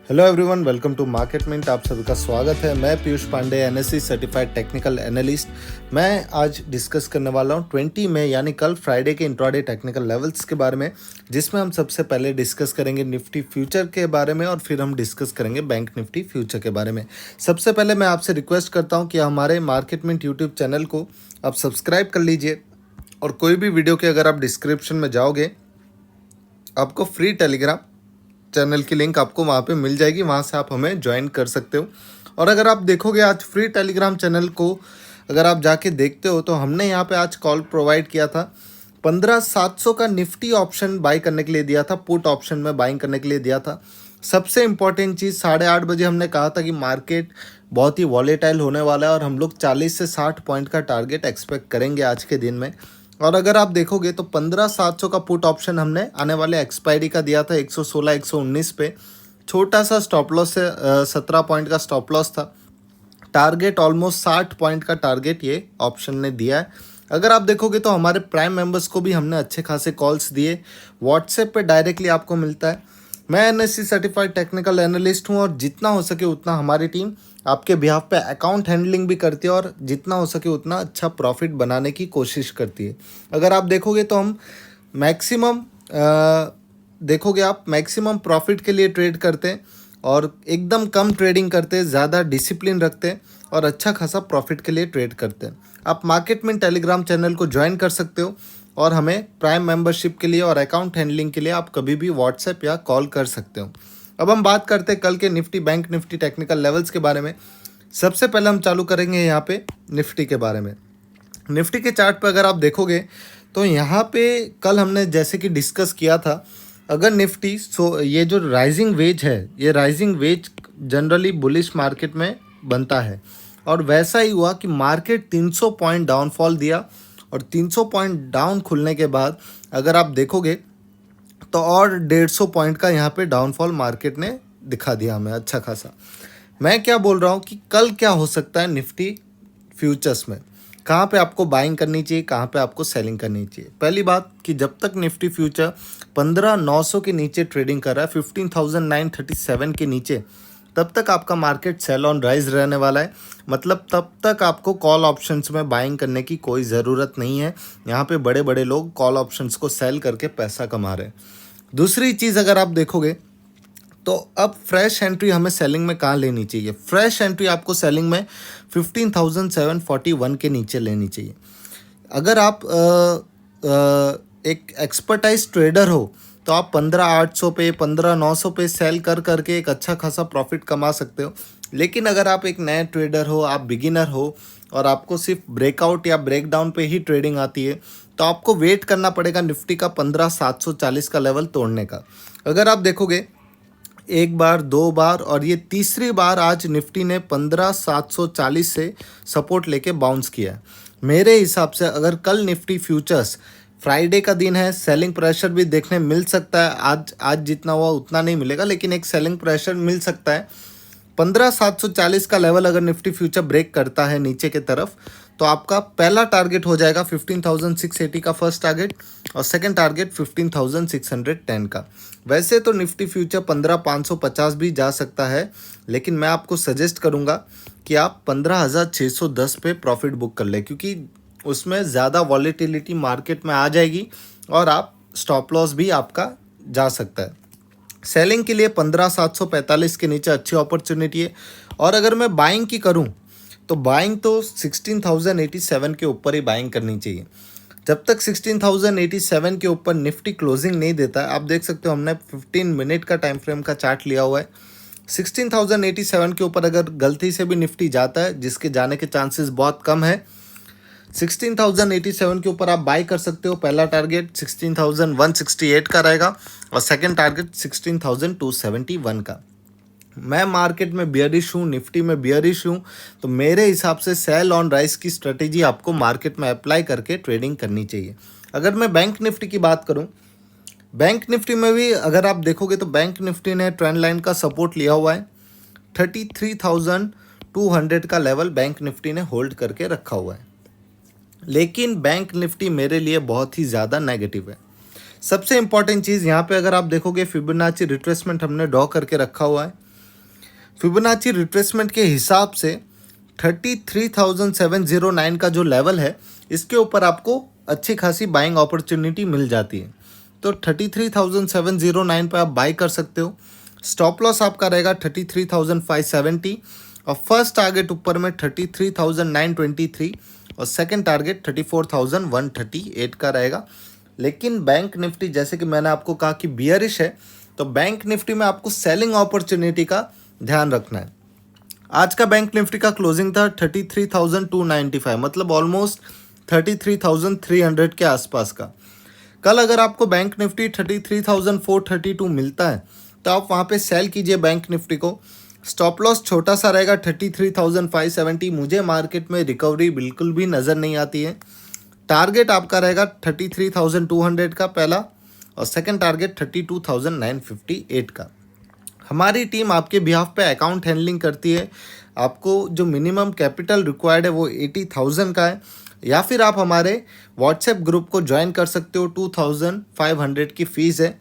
Hello everyone, welcome to market mint. आप सभी का स्वागत है। मैं Piyush Pandey, NSC certified technical analyst. मैं आज डिस्कस करने वाला हूं 20 मई यानी कल फ्राइडे के इंट्राडे टेक्निकल लेवल्स के बारे में, जिसमें हम सबसे पहले डिस्कस करेंगे निफ्टी फ्यूचर के बारे में और फिर हम डिस्कस करेंगे बैंक निफ्टी फ्यूचर के बारे में। सबसे पहले मैं आपसे रिक्वेस्ट करता हूँ कि हमारे मार्केट मिंट यूट्यूब चैनल को आप सब्सक्राइब कर लीजिए और कोई भी वीडियो के अगर आप डिस्क्रिप्शन में जाओगे आपको फ्री टेलीग्राम चैनल की लिंक आपको वहाँ पे मिल जाएगी, वहाँ से आप हमें ज्वाइन कर सकते हो। और अगर आप देखोगे आज फ्री टेलीग्राम चैनल को अगर आप जाके देखते हो तो हमने यहाँ पे आज कॉल प्रोवाइड किया था 15,700 का निफ्टी ऑप्शन बाई करने के लिए दिया था, पुट ऑप्शन में बाइंग करने के लिए दिया था। सबसे इम्पॉर्टेंट चीज़ 8:30 बजे हमने कहा था कि मार्केट बहुत ही वॉलेटाइल होने वाला है और हम लोग 40 से 60 पॉइंट का टारगेट एक्सपेक्ट करेंगे आज के दिन में। और अगर आप देखोगे तो 15,700 का पुट ऑप्शन हमने आने वाले एक्सपायरी का दिया था 116 119 पे। छोटा सा स्टॉप लॉस से 17 पॉइंट का स्टॉप लॉस था। टारगेट ऑलमोस्ट 60 पॉइंट का टारगेट ये ऑप्शन ने दिया है। अगर आप देखोगे तो हमारे प्राइम मेंबर्स को भी हमने अच्छे खासे कॉल्स दिए, व्हाट्सएप पे डायरेक्टली आपको मिलता है। मैं एनएससी सर्टिफाइड टेक्निकल एनालिस्ट हूँ और जितना हो सके उतना हमारी टीम आपके बिहाफ पे अकाउंट हैंडलिंग भी करती है और जितना हो सके उतना अच्छा प्रॉफिट बनाने की कोशिश करती है। अगर आप देखोगे तो हम मैक्सिमम देखोगे आप मैक्सिमम प्रॉफिट के लिए ट्रेड करते हैं और एकदम कम ट्रेडिंग करते हैं, ज़्यादा डिसिप्लिन रखते हैं और अच्छा खासा प्रॉफिट के लिए ट्रेड करते हैं। आप मार्केट में टेलीग्राम चैनल को ज्वाइन कर सकते हो और हमें प्राइम मेंबरशिप के लिए और अकाउंट हैंडलिंग के लिए आप कभी भी व्हाट्सएप या कॉल कर सकते हो। अब हम बात करते हैं कल के Nifty bank Nifty technical levels के बारे में। सबसे पहले हम चालू करेंगे यहाँ पे निफ्टी के बारे में। निफ्टी के चार्ट पे अगर आप देखोगे तो यहाँ पे कल हमने जैसे कि डिस्कस किया था, अगर निफ्टी ये जो राइजिंग वेज है, ये rising veg generally bullish market में बनता है और वैसा ही हुआ कि मार्केट 300 पॉइंट डाउनफॉल दिया और 300 पॉइंट डाउन खुलने के बाद अगर आप देखोगे तो और 150 पॉइंट का यहाँ पे डाउनफॉल मार्केट ने दिखा दिया हमें अच्छा खासा। मैं क्या बोल रहा हूँ कि कल क्या हो सकता है निफ्टी फ्यूचर्स में, कहाँ पे आपको बाइंग करनी चाहिए, कहाँ पे आपको सेलिंग करनी चाहिए। पहली बात कि जब तक निफ्टी फ्यूचर 15,900 के नीचे ट्रेडिंग कर रहा है, 15,937 के नीचे, तब तक आपका मार्केट सेल ऑन राइज रहने वाला है। मतलब तब तक आपको कॉल ऑप्शंस में बाइंग करने की कोई ज़रूरत नहीं है। यहाँ पे बड़े बड़े लोग कॉल ऑप्शंस को सेल करके पैसा कमा रहे हैं। दूसरी चीज़ अगर आप देखोगे तो अब फ्रेश एंट्री हमें सेलिंग में कहाँ लेनी चाहिए। फ्रेश एंट्री आपको सेलिंग में 15,741 के नीचे लेनी चाहिए। अगर आप एक एक्सपर्टाइज ट्रेडर हो तो आप 15,800 पे 15,900 पे सेल कर करके एक अच्छा खासा प्रॉफिट कमा सकते हो। लेकिन अगर आप एक नए ट्रेडर हो, आप बिगिनर हो और आपको सिर्फ ब्रेकआउट या ब्रेकडाउन पे ही ट्रेडिंग आती है तो आपको वेट करना पड़ेगा निफ्टी का 15,740 का लेवल तोड़ने का। अगर आप देखोगे एक बार, दो बार और ये तीसरी बार आज निफ्टी ने 15,740 से सपोर्ट लेके बाउंस किया है। मेरे हिसाब से अगर कल निफ्टी फ्यूचर्स, फ्राइडे का दिन है, सेलिंग प्रेशर भी देखने मिल सकता है। आज जितना हुआ उतना नहीं मिलेगा लेकिन एक सेलिंग प्रेशर मिल सकता है। 15,740 का लेवल अगर निफ्टी फ्यूचर ब्रेक करता है नीचे की तरफ तो आपका पहला टारगेट हो जाएगा 15,680 का फर्स्ट टारगेट और सेकंड टारगेट 15,610 का। वैसे तो निफ्टी फ्यूचर 15,550 भी जा सकता है लेकिन मैं आपको सजेस्ट करूंगा कि आप 15,610 पे प्रॉफिट बुक कर ले, क्योंकि उसमें ज़्यादा वॉलेटिलिटी मार्केट में आ जाएगी और आप स्टॉप लॉस भी आपका जा सकता है। सेलिंग के लिए 15,745 के नीचे अच्छी अपॉर्चुनिटी है। और अगर मैं बाइंग की करूं तो बाइंग तो 16,087 के ऊपर ही बाइंग करनी चाहिए। जब तक 16,087 के ऊपर निफ्टी क्लोजिंग नहीं देता है, आप देख सकते हो हमने 15 मिनट का टाइम फ्रेम का चार्ट लिया हुआ है। 16,087 के ऊपर अगर गलती से भी निफ्टी जाता है, जिसके जाने के चांसेस बहुत कम है, 16,087 के ऊपर आप बाई कर सकते हो। पहला टारगेट 16,168 का रहेगा और सेकंड टारगेट 16,271 का। मैं मार्केट में बियरिश हूँ, निफ्टी में बियरिश हूँ, तो मेरे हिसाब से सेल ऑन राइज की स्ट्रेटेजी आपको मार्केट में अप्लाई करके ट्रेडिंग करनी चाहिए। अगर मैं बैंक निफ्टी की बात करूँ, बैंक निफ्टी में भी अगर आप देखोगे तो बैंक निफ्टी ने ट्रेंड लाइन का सपोर्ट लिया हुआ है। 33,200 का लेवल बैंक निफ्टी ने होल्ड करके रखा हुआ है। लेकिन बैंक निफ्टी मेरे लिए बहुत ही ज़्यादा नेगेटिव है। सबसे इंपॉर्टेंट चीज़ यहाँ पे अगर आप देखोगे फिबोनाची रिट्रेसमेंट हमने ड्रॉ करके रखा हुआ है। फिबोनाची रिट्रेसमेंट के हिसाब से 33,709 का जो लेवल है, इसके ऊपर आपको अच्छी खासी बाइंग अपॉर्चुनिटी मिल जाती है। तो 33,709 पे आप बाई कर सकते हो। स्टॉप लॉस आपका रहेगा 33,570 और फर्स्ट टारगेट ऊपर में 33,923 और सेकंड टारगेट 34,138 का रहेगा। लेकिन बैंक निफ्टी, जैसे कि मैंने आपको कहा कि बियरिश है, तो बैंक निफ्टी में आपको सेलिंग अपॉर्चुनिटी का ध्यान रखना है। आज का बैंक निफ्टी का क्लोजिंग था 33,295, मतलब ऑलमोस्ट 33,300 के आसपास का। कल अगर आपको बैंक निफ्टी 33,432 मिलता है तो आप वहाँ पे सेल कीजिए बैंक निफ्टी को। स्टॉप लॉस छोटा सा रहेगा 33,570। मुझे मार्केट में रिकवरी बिल्कुल भी नज़र नहीं आती है। टारगेट आपका रहेगा 33,200 का पहला और सेकंड टारगेट 32,958 का। हमारी टीम आपके बिहाफ पे अकाउंट हैंडलिंग करती है। आपको जो मिनिमम कैपिटल रिक्वायर्ड है वो 80,000 का है, या फिर आप हमारे व्हाट्सएप ग्रुप को ज्वाइन कर सकते हो। 2,500 की फ़ीस है।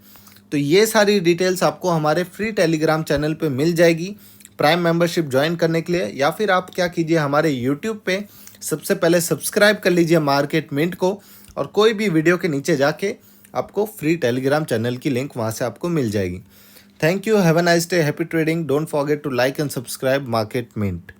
तो ये सारी डिटेल्स आपको हमारे फ्री टेलीग्राम चैनल पे मिल जाएगी प्राइम मेंबरशिप ज्वाइन करने के लिए, या फिर आप क्या कीजिए, हमारे यूट्यूब पे सबसे पहले सब्सक्राइब कर लीजिए मार्केट मिंट को, और कोई भी वीडियो के नीचे जाके आपको फ्री टेलीग्राम चैनल की लिंक वहाँ से आपको मिल जाएगी। Thank you. Have a nice day. Happy trading. Don't forget to like and subscribe Market Mint.